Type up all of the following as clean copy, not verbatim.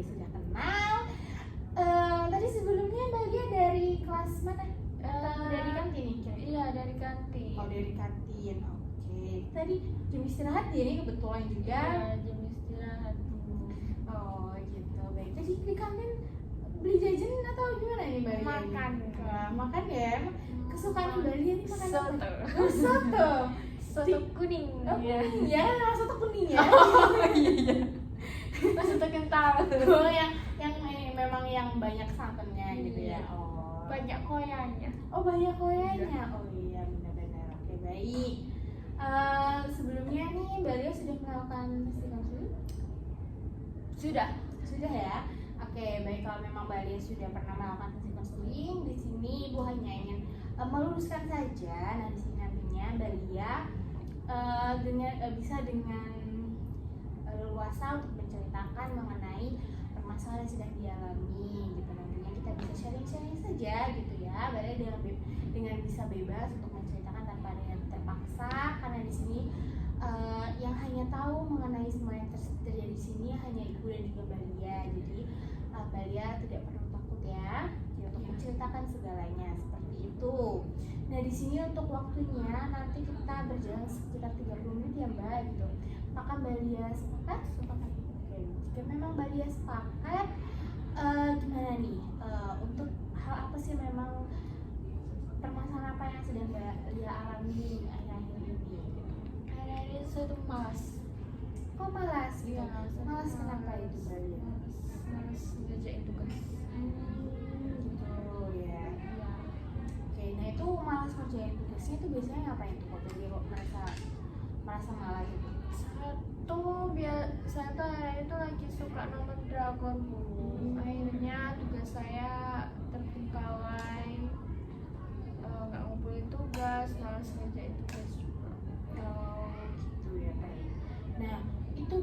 sudah kenal. Tadi sebelumnya Mbak Lia dari kelas mana? Dari kantin nih kira-kira? Iya, dari kantin. Oh, dari kantin. Oke. Tadi jam istirahat ya, ini kebetulan juga. Iya, jam istirahat dulu. Oh, gitu. Baik. Tadi di kantin beli jajan atau gimana nih Mbak Lia? Makan. Makan ya. Kesukaan Mbak Lia nih makan Soto. apa? Oh, soto. Soto kuning. Oh, kuning ya, kan nama soto kuning ya. Iya. Soto kental. Oh, yang memang yang banyak santannya gitu ya. Iya. Oh. Banyak koyanya. Oh, banyak koyanya. Oh iya, benar-benar. Oke, baik. Sebelumnya nih Mbak Lia sudah melakukan tes konseling? Sudah. Sudah ya. Oke, baik, kalau memang Mbak Lia sudah pernah melakukan tes konseling, di sini Ibu hanya ingin meluruskan saja. Nah, di sini nantinya Mbak Lia bisa dengan leluasa untuk menceritakan mengenai permasalahan yang sedang dialami gitu. Nantinya kita bisa sharing-sharing saja gitu ya. Mbak Lia dengan bisa bebas untuk menceritakan tanpa ada yang terpaksa, karena di sini yang hanya tahu mengenai semua yang terjadi di sini hanya Ibu dan juga Mbak Lia. Jadi Mbak Lia tidak perlu takut ya, untuk menceritakan segalanya seperti itu. Nah, di sini untuk waktunya nanti kita berjalan sekitar 30 menit ya Mbak gitu. Apakah Mbak Lia sepakat? Sepakat. Oke. Jika memang Mbak Lia sepakat, gimana nih? Untuk hal apa sih memang permasalahan apa yang sedang Mbak Lia alami akhir-akhir ini? Hari saya tuh malas. Kok malas? Gitu? Iya, Malas kenapa itu Mbak Lia? Malas ngerjain tugas. Gitu ya. Iya. Oke, nah itu malas ngerjain tugasnya itu biasanya ngapain tuh kok Mbak kok merasa malas gitu? Saya tuh hari itu lagi suka nonton drakor Bu. Akhirnya tugas saya terbengkalai, nggak ngumpulin tugas, malas ngerjain tugas juga. Oh, gitu ya baik. Nah, itu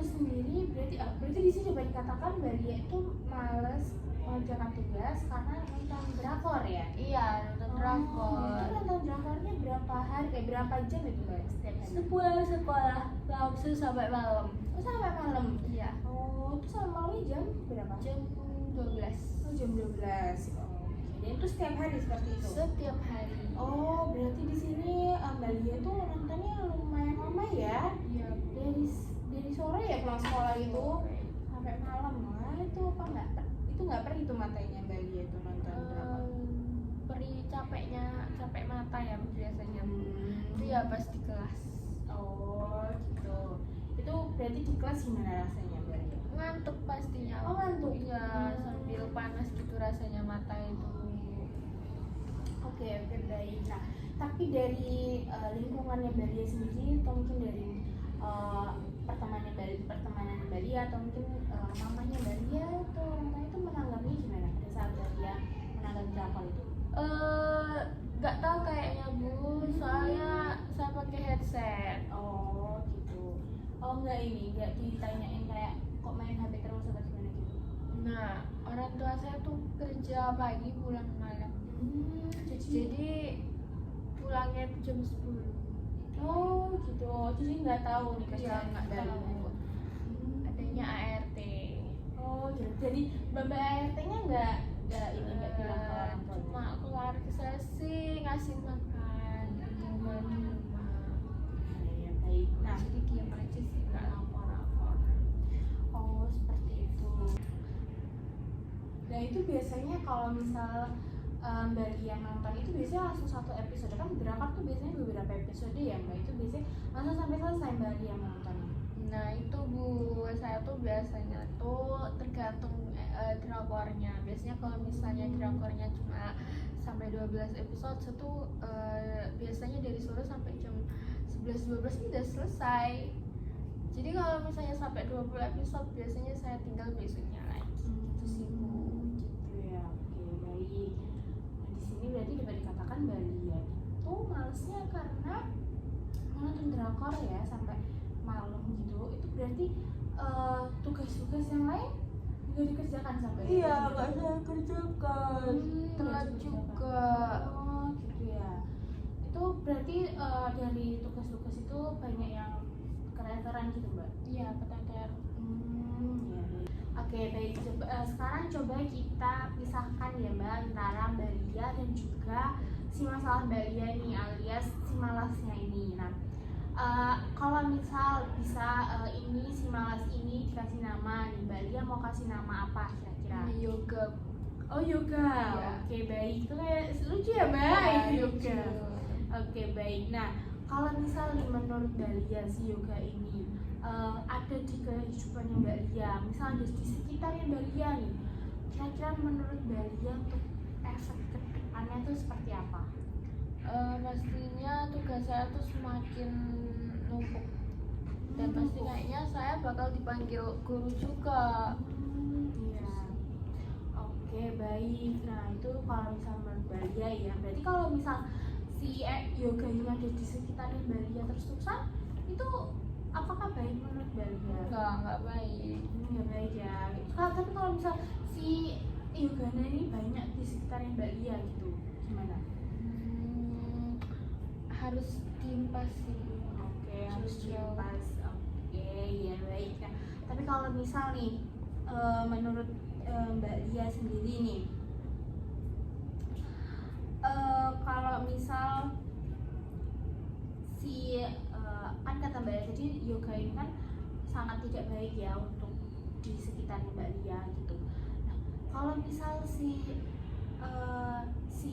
sendiri berarti di sini coba dikatakan Mbak Lia itu malas mengerjakan tugas karena nonton drakor ya? Iya, nonton drakor. Itu nonton drakornya berapa hari, kayak berapa jam itu Mbak setiap hari? Sepulang sekolah langsung sampai malam. Oh, sampai malam? Iya. Oh, itu sampai malamnya jam berapa? Jam 12. Oh, jam 12. Oh, oke. Dan itu setiap hari seperti itu? Setiap hari. Oh, berarti di sini Mbak Lia tuh nontonnya lumayan lama ya? Iya. Dari sore ya pulang sekolah itu sampai malam. Wah, itu apa nggak perih itu matanya Mbak Lia itu nonton drama? Capek mata ya biasanya. Itu ya pas di kelas. Oh, gitu. Itu berarti di kelas gimana rasanya Mbak Lia? Ngantuk pastinya. Oh, ngantuk. Iya, sambil panas gitu rasanya mata itu. Oke, baik. Nah, tapi dari lingkungannya Mbak Lia sendiri atau mungkin dari pertemanan Mbak Lia atau mungkin mamanya Mbak Lia atau orang tua itu menanggapi gimana pada saat Mbak Lia menanggapi drakor itu? Nggak tahu kayaknya Bu, soalnya saya pakai headset. Oh, gitu. Oh, nggak ditanyain kayak kok main HP terus atau gimana gitu? Nah, orang tua saya tuh kerja pagi pulang malam. Jadi pulangnya tuh jam 10. Oh, gitu. Jadi nggak tahu nih Iya, nggak tahu. Adanya ART. Oh, gitu. Jadi Mbak ART-nya nggak bilang ke orang tua. Cuma keluarga saya sih ngasih makan tinggal di rumah. Ya, baik. Nah, Jadi diam aja sih, nggak lapor-lapor. oh seperti itu. Nah, itu biasanya kalau misal Mbak Lia nonton itu biasanya langsung satu episode, kan drakor tuh biasanya beberapa episode ya Mbak, itu biasanya langsung sampai selesai Mbak Lia menonton. Nah itu Bu, saya tuh biasanya tuh tergantung drakornya. Biasanya kalau misalnya drakornya cuma sampai 12 episode, saya tuh biasanya dari sore sampai jam 11-12 ini udah selesai. Jadi kalau misalnya sampai 20 episode, biasanya saya tinggal besoknya lagi. Gitu sih Bu. Gitu ya, oke baik. Nah, di sini berarti dapat dikatakan Mbak Lia itu malesnya karena menonton drakor ya sampai malam gitu. Itu berarti tugas-tugas yang lain nggak dikerjakan sampai Iya, nggak saya kerjakan. Telat juga. Oh gitu ya. Itu berarti dari tugas-tugas itu banyak yang keteteran gitu Mbak? Iya, keteter. Ya. Oke, baik. Sekarang coba kita pisahkan ya Mbak antara Mbak Lia dan juga si masalah Mbak Lia nih alias si malasnya ini. Nah, kalau misal bisa ini si malas ini dikasih nama nih, Mbak Lia mau kasih nama apa kira-kira? Yoga. Oh yoga, Iya. oke baik. Itu kayak lucu ya Mbak, Ya, yoga. lucu. Oke baik. Nah, kalau misal nih menurut Mbak Lia si yoga ini ada di kehidupannya Mbak Lia, misal ada di sekitarnya Mbak Lia nih, kira-kira menurut Mbak Lia untuk efek ke depannya tuh seperti apa? Pastinya tugas saya tuh semakin numpuk dan pasti kayaknya saya bakal dipanggil guru juga. Iya. Oke baik. Nah itu kalau misal menurut Mbak Lia ya, berarti kalau misal si yoga ini ada di sekitarnya Mbak Lia terus-terusan itu apakah baik menurut Mbak Lia? Nggak baik. Nggak baik ya. Tapi kalau misal si yoganya ini banyak di sekitarnya Mbak Lia gitu, gimana? Harus diimpas sih. Oke, harus Sosial. dilepas. Oke, ya baik. Nah, tapi kalau misal nih, menurut Mbak Lia sendiri nih, kalau misal si kan kata Mbak Lia tadi yoga ini kan sangat tidak baik ya untuk di sekitarnya Mbak Lia gitu. Nah, kalau misal si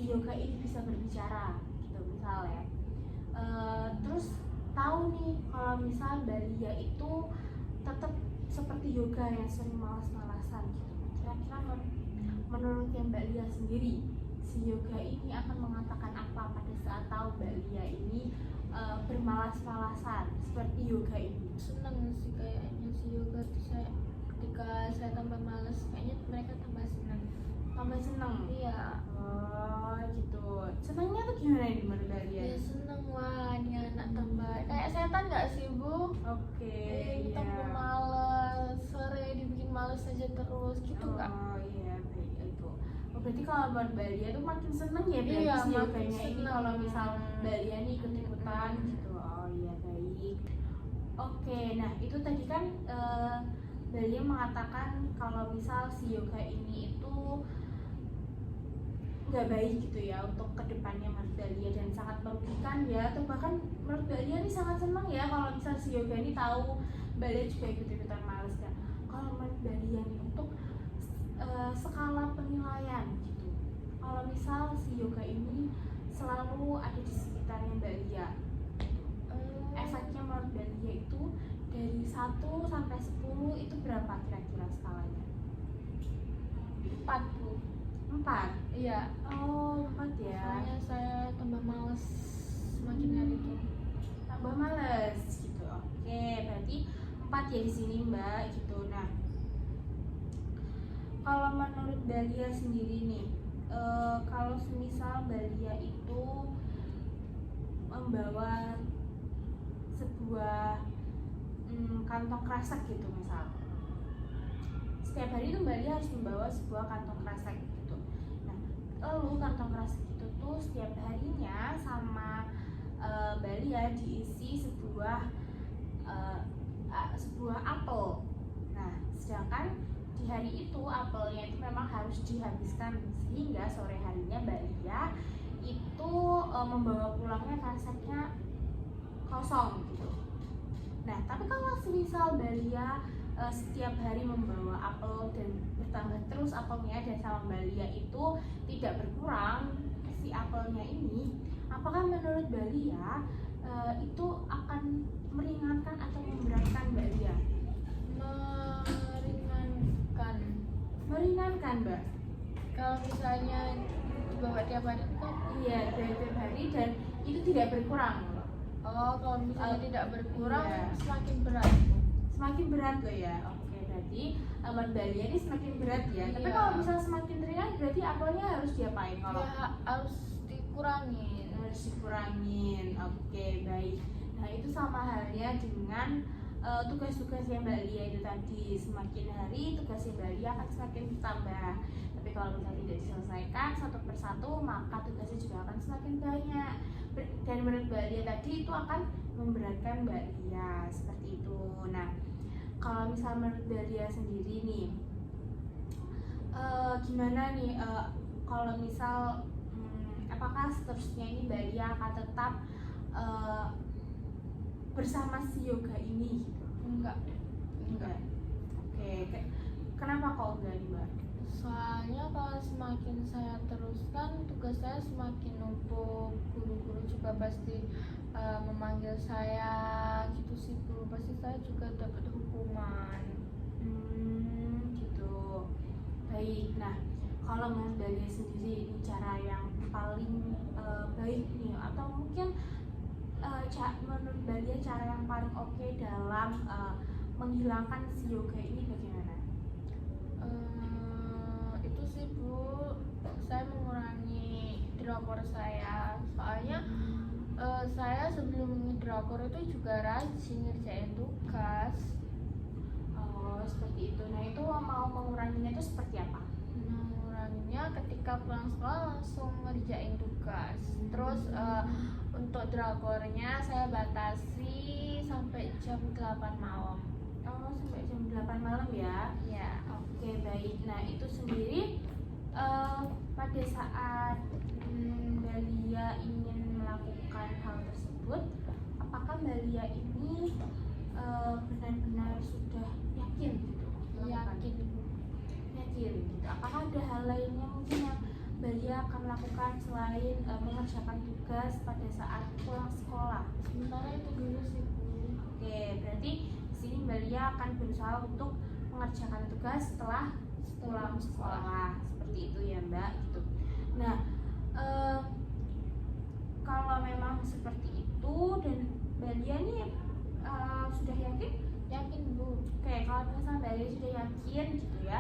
yoga ini bisa berbicara gitu misal ya, terus tahu nih kalau misal Mbak Lia itu tetap seperti yoga yang sering malas-malasan gitu, kira-kira menurut yang Mbak Lia sendiri si yoga ini akan mengatakan apa pada saat tahu Mbak Lia ini bermalas-malasan seperti yoga ini? Seneng sih kayaknya si yoga tuh saya ketika saya tambah males kayaknya mereka tambah seneng. Tambah seneng? Iya. Oh gitu. Senengnya tuh gimana nih menurut Mbak Lia? Ya seneng, wah ini anak tambah kayak setan nggak sih Bu? Oke, Kita iya. males, sore dibikin males aja terus gitu nggak? Oh iya, baik itu. Oh, berarti kalau buat Mbak Lia tuh makin seneng ya berarti Iya, si makin yoganya ini seneng. kalau misal Mbak Lia nih ikut-ikutan gitu. Oh iya, baik. Oke, nah itu tadi kan Mbak Lia mengatakan kalau misal si yoga ini itu nggak baik gitu ya untuk kedepannya menurut Mbak Lia dan sangat merugikan ya, atau bahkan menurut Mbak Lia ini sangat senang ya kalau misal si yoga ini tahu Mbak Lia juga ikut-ikutan males ya. Kalau menurut Mbak Lia nih untuk skala penilaian gitu, kalau misal si yoga ini selalu ada di sekitarnya Mbak Lia, efeknya menurut Mbak Lia itu dari 1 sampai 10 itu berapa kira-kira skalanya? 4 Bu. 4? Iya. Oh 4 ya. Soalnya saya tambah males semakin hari itu. Tambah males gitu. Oke, berarti 4 ya di sini Mbak gitu. Nah, kalau menurut Mbak Lia sendiri nih, kalau semisal Mbak Lia itu membawa sebuah kantong kresek gitu misal, setiap hari itu Mbak Lia harus membawa sebuah kantong kresek gitu. Nah, lalu kantong kresek itu tuh setiap harinya sama Mbak Lia diisi sebuah apel. Nah, sedangkan di hari itu apelnya itu memang harus dihabiskan sehingga sore harinya Mbak Lia itu membawa pulangnya kreseknya kosong gitu. Nah, tapi kalau semisal Mbak Lia setiap hari membawa apel dan bertambah terus apelnya dan sama Mbak Lia itu tidak berkurang si apelnya ini, apakah menurut Mbak Lia itu akan meringankan atau memberatkan Mbak Lia? Meringankan. Meringankan Mbak. Kalau misalnya dibawa tiap hari itu kan? Iya, dari tiap hari dan itu tidak berkurang. Oh, kalau misalnya tidak berkurang iya. semakin berat. Semakin berat loh ya. Oke, berarti Mbak Lia ini semakin berat ya. Tapi Iya. kalau misalnya semakin ringan berarti apelnya harus diapain? Kalau Ya harus dikurangin. harus dikurangin. Oke, baik. Nah, itu sama halnya dengan tugas-tugas yang Mbak Lia itu tadi. Semakin hari tugasnya Mbak Lia akan semakin bertambah. Tapi kalau misalnya tidak diselesaikan satu persatu, maka tugasnya juga akan semakin banyak. Dan menurut Mbak Lia tadi itu akan memberatkan Mbak Lia seperti itu. Nah, kalau misalnya menurut Mbak Lia sendiri nih, gimana nih kalau misal apakah seterusnya ini Mbak Lia akan tetap eh, bersama si yoga ini gitu? Enggak. Oke, kenapa kok enggak nih Mbak? Soalnya kalau semakin saya teruskan, tugas saya semakin numpuk. Guru-guru juga pasti memanggil saya gitu sih Bu. Pasti saya juga dapat hukuman. Gitu. Baik. Nah, kalau Mas Balia sendiri ini cara yang paling baik nih, atau mungkin menurut Balia cara yang paling oke dalam menghilangkan si yoga ini bagaimana? Itu sih Bu, saya mengurangi drakor saya. Soalnya saya sebelum drakor itu juga rajin ngerjain tugas. Oh, seperti itu. Nah, itu mau menguranginya itu seperti apa? Menguranginya ketika pulang sekolah langsung ngerjain tugas. Terus untuk drakornya saya batasi sampai jam 8 malam. Oh, sampai jam 8 malam ya? Ya. Oke, baik. Nah, itu sendiri pada saat Mbak Lia ingin melakukan hal tersebut, apakah Mbak Lia ini benar-benar sudah yakin gitu? Yakin Bu. Yakin gitu. Apakah ada hal lainnya mungkin yang Mbak Lia akan lakukan selain mengerjakan tugas pada saat pulang sekolah? Sementara itu dulu sih Bu. Oke, berarti di sini Mbak Lia akan berusaha untuk mengerjakan tugas setelah pulang sekolah, seperti itu ya Mbak gitu. Nah, kalau memang seperti itu dan Mbak Lia nih sudah yakin? Yakin Bu. Oke, kalau misalnya Mbak Lia sudah yakin gitu ya,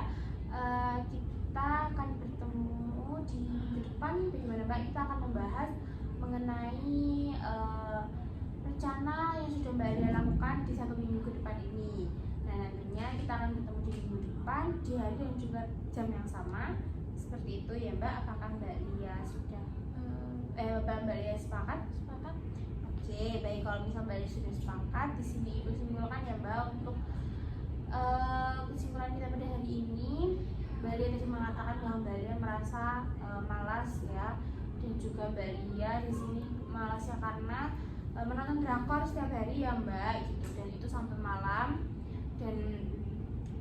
kita akan bertemu di minggu depan. Bagaimana Mbak? Kita akan membahas mengenai rencana yang sudah Mbak Lia lakukan di 1 minggu ke depan ini. Nah, nantinya kita akan bertemu di minggu depan di hari dan juga jam yang sama. Seperti itu ya Mbak. Apakah Mbak Lia sudah Mbak Lia sepakat? Sepakat? Oke, baik. Kalau misalnya Mbak Lia sudah sepakat, di sini Ibu simpulkan ya Mbak untuk kesimpulan kita pada hari ini. Mbak Lia tadi mengatakan bahwa Mbak Lia merasa malas ya, dan juga Mbak Lia di sini malasnya karena menonton drakor setiap hari ya Mbak gitu, dan itu sampai malam, dan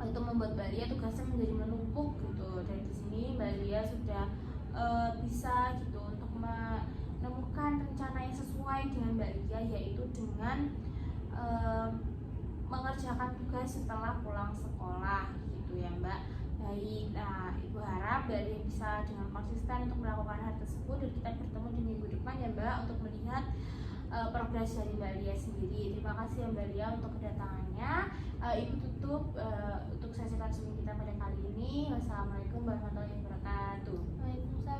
itu membuat Mbak Lia tugasnya menjadi menumpuk gitu. Dan di sini Mbak Lia sudah bisa gitu untuk menemukan rencana yang sesuai dengan Mbak Lia, yaitu dengan mengerjakan tugas setelah pulang sekolah gitu ya Mbak. Baik, nah Ibu harap Mbak Lia bisa dengan konsisten untuk melakukan hal tersebut, dan kita bertemu di minggu depan ya Mbak untuk melihat progres dari Mbak Lia sendiri. Terima kasih ya Mbak Lia untuk kedatangannya. Ibu tutup untuk sesi konseling kita pada kali ini. Wassalamualaikum warahmatullahi wabarakatuh. Waalaikumsalam.